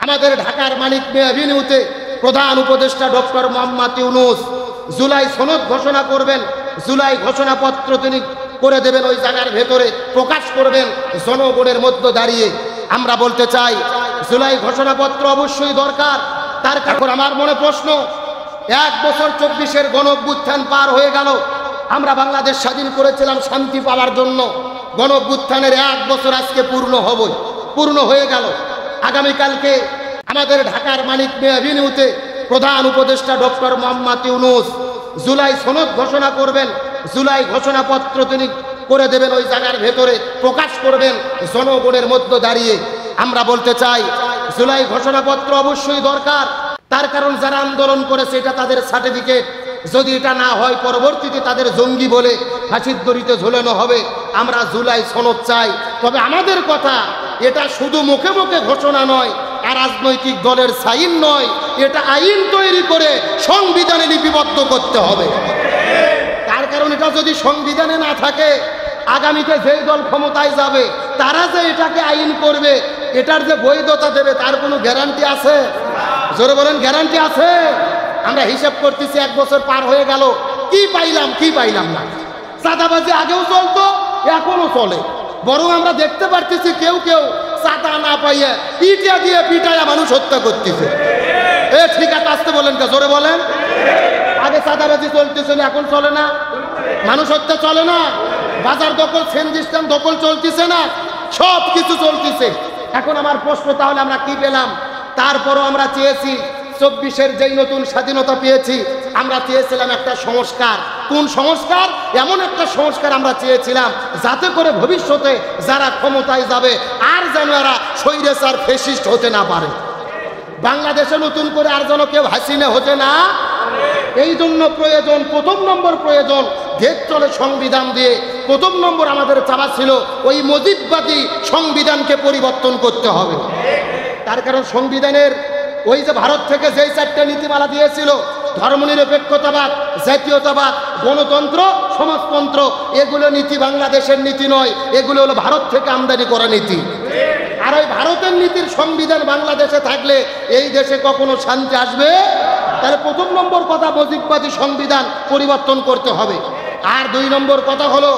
আমাদের ঢাকার মানিক মিয়া এভিনিউতে প্রধান উপদেষ্টা ডক্টর মোহাম্মদ ইউনূস জুলাই সনদ ঘোষণা করবেন, জুলাই ঘোষণাপত্র তিনি করে দেবেন, ওই জায়গার ভেতরে প্রকাশ করবেন জনগণের মধ্যে দাঁড়িয়ে। আমরা বলতে চাই জুলাই ঘোষণাপত্র অবশ্যই দরকার। তার কারণ আমার মনে প্রশ্ন, 1 বছর 24-এর গণঅভ্যুত্থান পার হয়ে গেল, আমরা বাংলাদেশ স্বাধীন করেছিলাম শান্তি পাওয়ার জন্য। গণঅভ্যুত্থানের 1 বছর আজকে পূর্ণ হয়ে গেল। আগামীকালকে আমাদের ঢাকার মানিক মিয়া এভিনিউতে প্রধান উপদেষ্টা ডক্টর মোহাম্মদ ইউনূস জুলাই সনদ ঘোষণা করবেন, জুলাই ঘোষণাপত্র তিনি করে দেবেন, ওই জায়গার ভেতরে প্রকাশ করবেন জনগণের মধ্যে দাঁড়িয়ে। আমরা বলতে চাই জুলাই ঘোষণাপত্র অবশ্যই দরকার। তার কারণ যারা আন্দোলন করেছে এটা তাদের সার্টিফিকেট, যদি এটা না হয় পরবর্তীতে তাদের জঙ্গি বলে ফাঁসির দড়িতে ঝোলানো হবে। আমরা জুলাই সনদ চাই, তবে আমাদের কথা এটা শুধু মুখে মুখে ঘোষণা নয় আর রাজনৈতিক দলের সাইন নয়, এটা আইন তৈরি করে সংবিধানে লিপিবদ্ধ করতে হবে। তার কারণ এটা যদি সংবিধানে না থাকে, আগামীতে যেই দল ক্ষমতায় যাবে তারা যে এটাকে আইন করবে, এটার যে বৈধতা দেবে তার কোনো গ্যারান্টি আছে? জোরে বলেন, গ্যারান্টি আছে? আমরা হিসাব করতেছি 1 বছর পার হয়ে গেল, কি পাইলাম না। চাঁদাবাজি আগেও চলতো, এখনো চলে, বরং আমরা দেখতে পারতেছি কেউ চাঁদা না পাইয়ে ইটা দিয়ে পিটাইয়া মানুষ হত্যা করতেছে। ঠিক আছে, আসতে বলেন, জোরে বলেন। আগে চাঁদাবাজি চলতেছিল, এখন চলে না? মানুষ হত্যা চলে না? বাজার দখল, সেনজিস্তান দখল চলতেছে না? সব কিছু চলতেছে। এখন আমার প্রশ্ন, তাহলে আমরা কি পেলাম? তারপরও আমরা চেয়েছি 24-এর যেই নতুন স্বাধীনতা পেয়েছি, আমরা চেয়েছিলাম একটা সংস্কার। কোন সংস্কার? এমন একটা সংস্কার আমরা চেয়েছিলাম যাতে করে ভবিষ্যতে যারা ক্ষমতায় যাবে আর যেন এরা স্বৈরাচার ফ্যাসিস্ট হতে না পারে। বাংলাদেশে নতুন করে আর যেন কেউ হাসিনা হতে না। এই জন্য প্রয়োজন, প্রথম নম্বর প্রয়োজন, দেশ চলে সংবিধান দিয়ে। প্রথম নম্বর আমাদের চাওয়া ছিল ওই মুজিববাদী সংবিধানকে পরিবর্তন করতে হবে। তার কারণ সংবিধানের ওই যে ভারত থেকে যেই 4টে নীতিমালা দিয়েছিল, ধর্মনিরপেক্ষতাবাদ, জাতীয়তাবাদ, গণতন্ত্র, সমাজতন্ত্র, এগুলো নীতি বাংলাদেশের নীতি নয়, এগুলো হলো ভারত থেকে আমদানি করা নীতি। আর ওই ভারতের নীতির সংবিধান বাংলাদেশে থাকলে এই দেশে কখনো শান্তি আসবে? তাহলে প্রথম নম্বর কথা, মুজিববাদী সংবিধান পরিবর্তন করতে হবে। আর 2 নম্বর কথা হলো,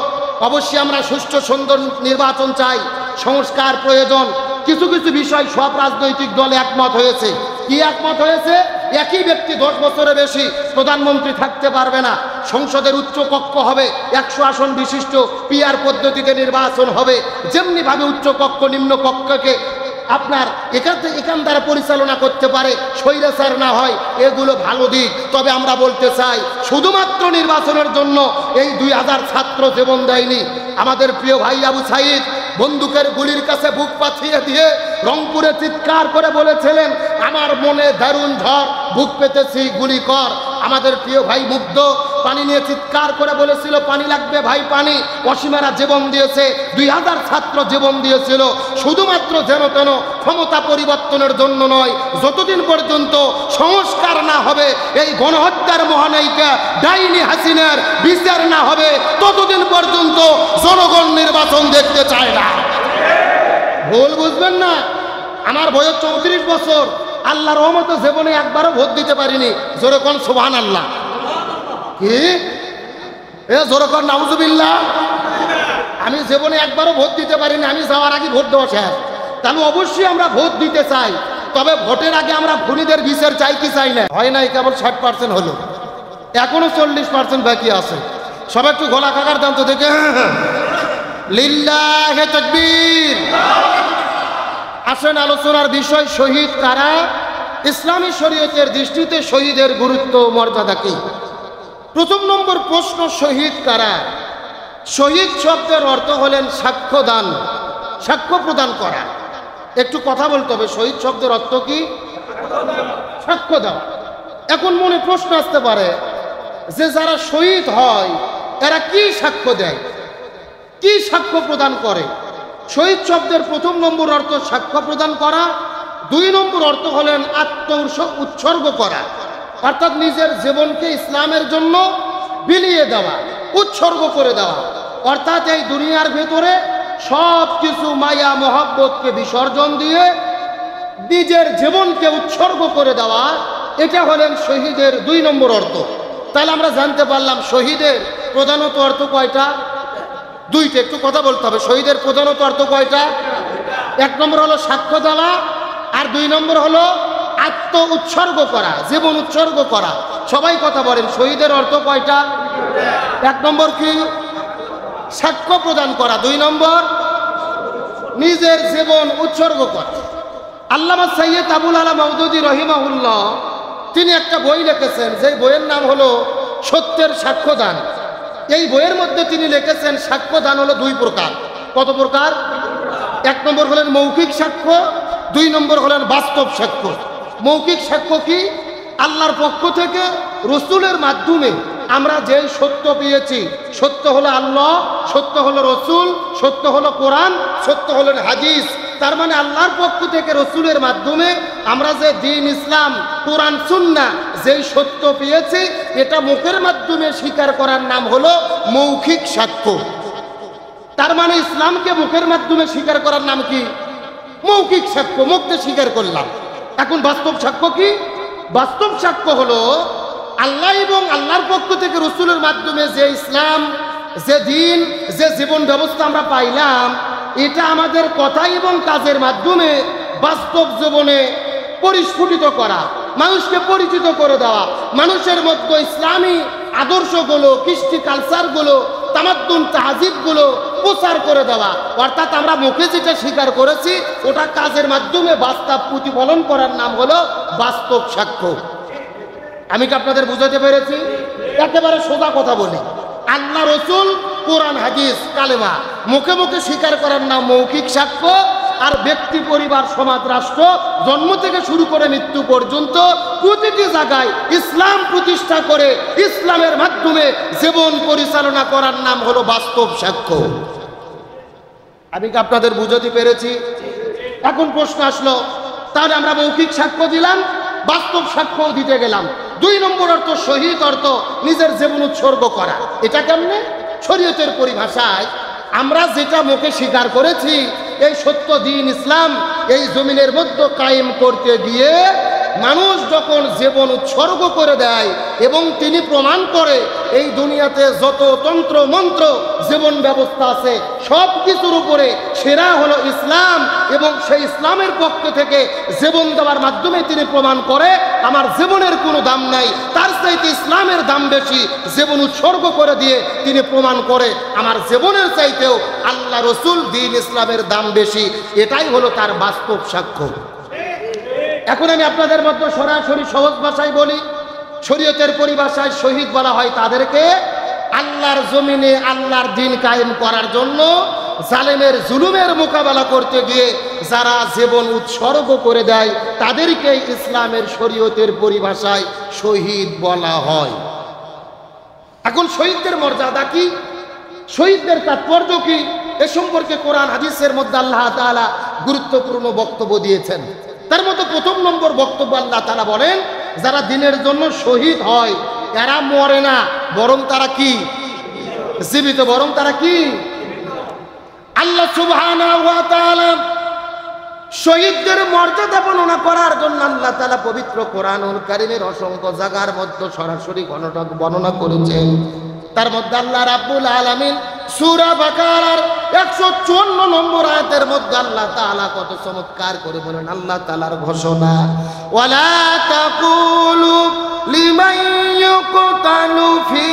অবশ্যই আমরা সুষ্ঠু সুন্দর নির্বাচন চাই, সংস্কার প্রয়োজন। কিছু বিষয় সব রাজনৈতিক দল একমত হয়েছে। কি একমত হয়েছে? একই ব্যক্তি 10 বছরের বেশি প্রধানমন্ত্রী থাকতে পারবে না। সংসদের উচ্চ কক্ষ হবে 100 আসন বিশিষ্ট, পিআর পদ্ধতিতে নির্বাচন হবে। যেমনিভাবে উচ্চ কক্ষ নিম্ন কক্ষকে আপনার এখান দ্বারা পরিচালনা করতে পারে, স্বৈরাচার না হয়, এগুলো ভালো দিক। তবে আমরা বলতে চাই শুধুমাত্র নির্বাচনের জন্য এই 2000 ছাত্র জীবন দেয়নি। আমাদের প্রিয় ভাই আবু সাইদ বন্দুকের গুলির কাছে বুক পাঠিয়ে দিয়ে রংপুরে চিৎকার করে বলেছিলেন, আমার মনে দারুণ ঝড়, বুক পেতেছি, গুলি কর। আমাদের প্রিয় ভাই মুগ্ধ পানি নিয়ে চিৎকার করে বলেছিল, পানি লাগবে ভাই, পানি। অসীমেরা জীবন দিয়েছে, 2000 ছাত্র জীবন দিয়েছিল, শুধুমাত্র যেন তেন ক্ষমতা পরিবর্তনের জন্য নয়। যতদিন পর্যন্ত সংস্কার না হবে, এই গণহত্যার মহানায়িকা ডাইনি হাসিনার বিচার না হবে, ততদিন পর্যন্ত জনগণ নির্বাচন দেখতে চায় না। ভুল বুঝবেন না। আমার বয়স 34 বছর, আল্লাহর রহমতে জীবনে একবারও ভোট দিতে পারিনি। জোরে কোন সুবহানাল্লাহ। কি জোরে কোন নাউজুবিল্লাহ। আমি জীবনে একবারও ভোট দিতে পারিনি, আমি যাওয়ার আগে ভোট দেওয়া শেষ। তাহলে অবশ্যই আমরা ভোট দিতে চাই, তবে ভোটের আগে আমরা খুনিদের বিচার চাই কি চাই না? হয় নাই, কেবল 60% হলো, এখনো 40% বাকি আছে। সবাই একটু গলা কাকার দাম তো দেখে। লিল্লাহে তাকবীর। আসেন, আলোচনার বিষয় শহীদ কারা, ইসলামী শরীয়তের দৃষ্টিতে শহীদের গুরুত্ব মর্যাদা কি। প্রথম নম্বর প্রশ্ন, শহীদ কারা? শহীদ শব্দের অর্থ হলেন সাক্ষ্য দান, সাক্ষ্য প্রদান করা। একটু কথা বলতে হবে, শহীদ শব্দের অর্থ কি? সাক্ষ্য দান। এখন মনে প্রশ্ন আসতে পারে যে যারা শহীদ হয় এরা কি সাক্ষ্য দেয়, কি সাক্ষ্য প্রদান করে? শহীদ শব্দের প্রথম নম্বর অর্থ সাক্ষ্য প্রদান করা। 2 নম্বর অর্থ হলেন উৎসর্গ করা, অর্থাৎ নিজের জীবনকে ইসলামের জন্য বিলিয়ে দেওয়া, উৎসর্গ করে দেওয়া। অর্থাৎ এই দুনিয়ার ভেতরে সব কিছু মায়া মহব্বতকে বিসর্জন দিয়ে নিজের জীবনকে উৎসর্গ করে দেওয়া, এটা হলেন শহীদের 2 নম্বর অর্থ। তাহলে আমরা জানতে পারলাম শহীদের প্রধানত অর্থ কয়টা? 2টা। একটু কথা বলতে হবে। শহীদের প্রধানত অর্থ কয়টা? 1 নম্বর হলো সাক্ষ্য দেওয়া, আর 2 নম্বর হলো আত্ম উৎসর্গ করা, জীবন উৎসর্গ করা। সবাই কথা বলেন, শহীদের অর্থ কয়টা? 1 নম্বর কি? সাক্ষ্য প্রদান করা। 2 নম্বর নিজের জীবন উৎসর্গ করা। আল্লামা সৈয়দ আবুল আলা মওদুদী রহিমাহুল্লাহ তিনি একটা বই লিখেছেন, যে বইয়ের নাম হলো সত্যের সাক্ষ্যদান। এই বইয়ের মধ্যে তিনি লিখেছেন সাক্ষ্যদান হলো 2 প্রকার। কত প্রকার? 1 নম্বর হলেন মৌখিক সাক্ষ্য, 2 নম্বর হলেন বাস্তব সাক্ষ্য। মৌখিক সাক্ষ্য কি? আল্লাহর পক্ষ থেকে রসুলের মাধ্যমে আমরা যেই সত্য পেয়েছি, সত্য হলো আল্লাহ, সত্য হলো রসুল, সত্য হলো কোরআন, সত্য হলেন হাদিস। তার মানে আল্লাহর পক্ষ থেকে রসুলের মাধ্যমে আমরা যে দ্বীন ইসলাম, কোরআন সুন্নাহ যেই সত্য পেয়েছি, এটা মুখের মাধ্যমে স্বীকার করার নাম হলো মৌখিক সাক্ষ্য। তার মানে ইসলামকে মুখের মাধ্যমে স্বীকার করার নাম কি? মৌখিক সাক্ষ্য, মুখে স্বীকার করলাম। এখন বাস্তব সাক্ষ্য কি? বাস্তব সাক্ষ্য হলো আল্লাহ এবং আল্লাহর পক্ষ থেকে রসুলের মাধ্যমে যে ইসলাম, যে দ্বীন, যে জীবন ব্যবস্থা আমরা পাইলাম, এটা আমাদের কথা এবং কাজের মাধ্যমে বাস্তব জীবনে পরিস্ফুটিত করা, মানুষকে পরিচিত করে দেওয়া, মানুষের মধ্যে ইসলামী আদর্শগুলো, কৃষ্টি কালচারগুলো, তামাদ্দুন তাহজিবগুলো প্রচার করে দেওয়া। অর্থাৎ আমরা মুখে যেটা স্বীকার করেছি ওটা কাজের মাধ্যমে বাস্তব প্রতিফলন করার নাম হলো বাস্তব সাক্ষ্য। আমি কি আপনাদের বুঝাতে পেরেছি? একেবারে সোজা কথা বলি, আল্লাহ, রসুল, কোরআন, হাদিস, কালেমা মুখে মুখে স্বীকার করার নাম মৌখিক সাক্ষ্য। আর ব্যক্তি, পরিবার, সমাজ, রাষ্ট্র জন্ম থেকে শুরু করে মৃত্যু পর্যন্ত প্রতিটি জায়গায় ইসলাম প্রতিষ্ঠা করে ইসলামের মাধ্যমে জীবন পরিচালনা করার নাম হলো বাস্তব সাক্ষ্য। আমি কি আপনাদের বুঝাতে পেরেছি? এখন প্রশ্ন আসলো, তাহলে আমরা মৌখিক সাক্ষ্য দিলাম, বাস্তব সাক্ষ্য দিতে গেলাম। 2 নম্বর অর্থ শহীদ অর্থ নিজের জীবন উৎসর্গ করা। এটা কেমনে? শরীয়তের পরিভাষায় আমরা যেটা মুখে স্বীকার করেছি, এই সত্য দ্বীন ইসলাম এই জমিনের মধ্যে কায়েম করতে গিয়ে মানুষ যখন জীবন উৎসর্গ করে দেয় এবং তিনি প্রমাণ করে এই দুনিয়াতে যত তন্ত্র মন্ত্র জীবন ব্যবস্থা আছে সব কিছুর উপরে সেরা হলো ইসলাম, এবং সেই ইসলামের পক্ষ থেকে জীবন দেওয়ার মাধ্যমে তিনি প্রমাণ করে আমার জীবনের কোনো দাম নাই, তার চাইতে ইসলামের দাম বেশি। জীবন উৎসর্গ করে দিয়ে তিনি প্রমাণ করে আমার জীবনের চাইতেও আল্লাহ, রসুল, দ্বীন ইসলামের দাম বেশি। এটাই হলো তার বাস্তব সাক্ষ্য। এখন আমি আপনাদের মধ্যে সরাসরি সহজ ভাষায় বলি, শরীয়তের পরিভাষায় শহীদ বলা হয় তাদেরকে আল্লাহর জমিনে আল্লাহর দ্বীন কায়েম করার জন্য জালেমের জুলুমের মোকাবেলা করতে গিয়ে যারা জীবন উৎসর্গ করে দেয় তাদেরকে ইসলামের শরীয়তের পরিভাষায় শহীদ বলা হয়। এখন শহীদদের মর্যাদা কি, শহীদদের তাৎপর্য কি, এ সম্পর্কে কোরআন হাদিসের মধ্যে আল্লাহ তাআলা গুরুত্বপূর্ণ বক্তব্য দিয়েছেন। তার মধ্যে 1 নম্বর বক্তব্য আল্লাহ তাআলা বলেন, যারা দ্বীনের জন্য শহীদ হয় এরা মরে না, বরং তারা কি? জীবিত। বরং তারা কি? আল্লাহ সুবহানাহু ওয়া তাআলা শহীদদের মর্যাদা বর্ণনা করার জন্য আল্লাহ তাআলা পবিত্র কোরআনুল কারীমের অসংখ্য জায়গার মধ্যে সরাসরি বর্ণনা করেছেন। তার মধ্যে আল্লাহ রাব্বুল আলামিন সূরা বাকারার 154 নম্বর আয়াতের মধ্যে আল্লাহ তাআলা কত চমৎকার করে বলেন, আল্লাহ তাআলার ঘোষণা, ওয়ালা তাকুলু লিমান ইউকতালু ফি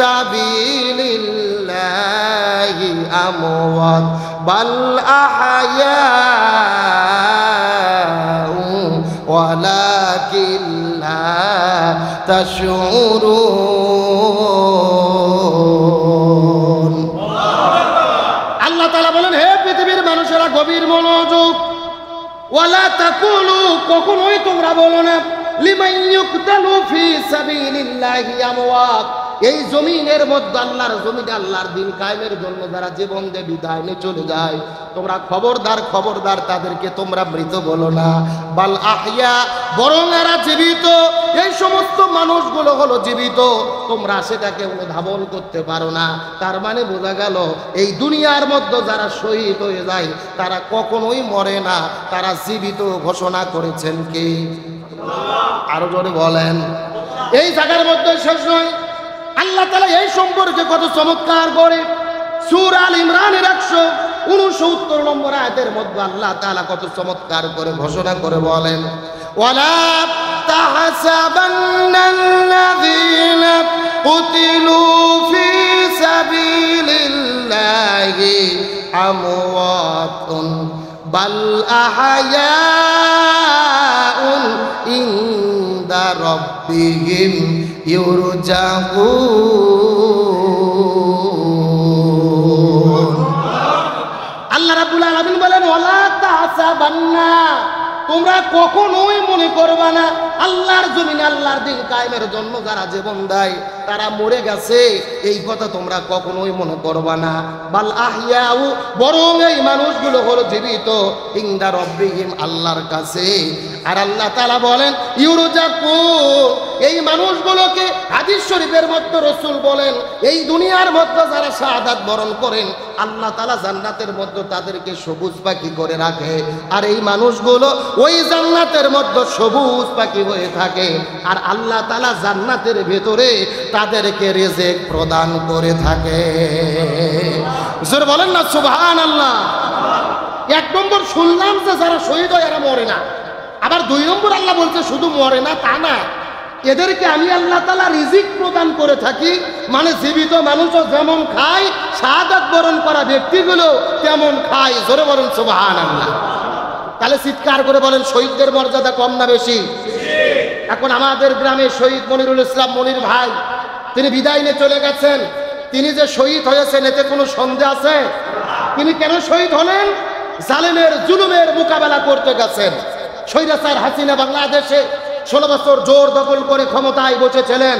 সাবিলিল্লাহি আমওয়াত বাল আহয়াউ ওয়ালাকিন লা তাশউরুন। আল্লাহ তাআলা বলেন, হে পৃথিবীর মানুষেরা গভীর মনোযোগ, ওয়ালা তাকুলু কখনোই তোমরা বলো না লিমান ইউকতালু ফি সাবিলিল্লাহি আমওয়াত, এই জমিনের মধ্যে আল্লাহর জমিনে আল্লাহর দ্বীন কায়েমের জন্য যারা জীবন দিয়ে বিদায় নিয়ে চলে যায় তোমরা খবরদার খবরদার তাদেরকে তোমরা মৃত বলো না, বাল আহইয়া, বরং এরা জীবিত। এই সমস্ত মানুষগুলো হলো জীবিত, তোমরা সেটাকে অনুধাবন করতে পারো না। তার মানে বোঝা গেল এই দুনিয়ার মধ্যে যারা শহীদ হয়ে যায় তারা কখনোই মরে না, তারা জীবিত ঘোষণা করেছেন কি? আরো জোরে বলেন। এই জায়গার মধ্যে শেষ নয়, আল্লাহ তাআলা এই সম্পর্কে কত চমৎকার করে সূরা আল ইমরানের 169 নম্বর আয়াতের মধ্যে আল্লাহ তাআলা কত চমৎকার করে ঘোষণা করে বলেন, ওয়ালা তাহসাবান্নাল্লাযীনা কুতিলু ফি সাবিলিল্লাহি আমওয়াতুন বাল আহয়াউন ইনদা রাব্বিহিম ইউরজাকুন। আল্লাহ রাব্বুল আলামিন বলেন, ওয়ালা তাহসাবান্না, তোমরা কখনোই মনে করবা না আল্লাহর জমিনে আল্লাহর দিন কায়েমের জন্য যারা জীবন দেয় তারা মরে গেছে, এই কথা তোমরা কখনোই মনে করবা না। বাল আহইয়াউ, বরং এই মানুষগুলো হলো জীবিত ইনদা রাব্বিহিম, আল্লাহর কাছে। আর আল্লাহ তাআলা বলেন ইউরজাকুন, এই মানুষগুলোকে হাদিস শরীফের মধ্যে রাসূল বলেন এই দুনিয়ার মধ্যে যারা শাহাদাত বরণ করেন আল্লাহ তাআলা জান্নাতের মধ্যে তাদেরকে সবুজ পাখি করে রাখে, আর এই মানুষগুলো ওই জান্নাতের মধ্যে সবুজ পাখি হয়ে থাকে, আর আল্লাহ তাআলা জান্নাতের ভেতরে তাদেরকে রিজিক প্রদান করে থাকে। জোরে বলেন না সুবহানাল্লাহ। এক নম্বর শুনলাম যে যারা শহীদ হয় এরা মরে না, আবার 2 নম্বর আল্লাহ বলছে শুধু মরে না তা না, এদেরকে আমি আল্লাহ তাআলা রিজিক প্রদান করে থাকি। মানে জীবিত মানুষও যেমন খায়, শাহাদাত বরণ করা ব্যক্তিগুলো তেমন খায়। জোরে বলেন সুবহানাল্লাহ। তাহলে চিৎকার করে বলেন শহীদদের মর্যাদা কম না বেশি? এখন আমাদের গ্রামে শহীদ মনিরুল ইসলাম মনির ভাই, তিনি বিদায় নিয়ে চলে গেছেন। তিনি যে শহীদ হয়েছেন এতে কোনো সন্দেহ আছে? তিনি কেন শহীদ হলেন? জালেমের জুলুমের মোকাবেলা করতে গেছেন। স্বৈরাচার হাসিনা বাংলাদেশে 16 বছর জোর দখল করে ক্ষমতায় বসেছিলেন,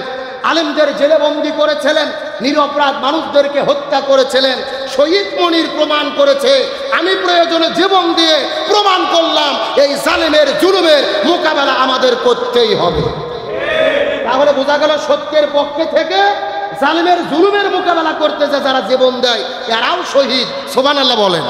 আলেমদের জেলে বন্দী করেছিলেন, নিরপরাধ মানুষদেরকে হত্যা করেছিলেন। শহীদ মনির প্রমাণ করেছে, আমি প্রয়োজনে জীবন দিয়ে প্রমাণ করলাম এই জালেমের জুলুমের মোকাবেলা আমাদের করতেই হবে। তাহলে বোঝা গেল সত্যের পক্ষে থেকে জালেমের জুলুমের মোকাবেলা করতেছে যারা জীবন দেয় এরাও শহীদ। সুবহানাল্লাহ বলেন।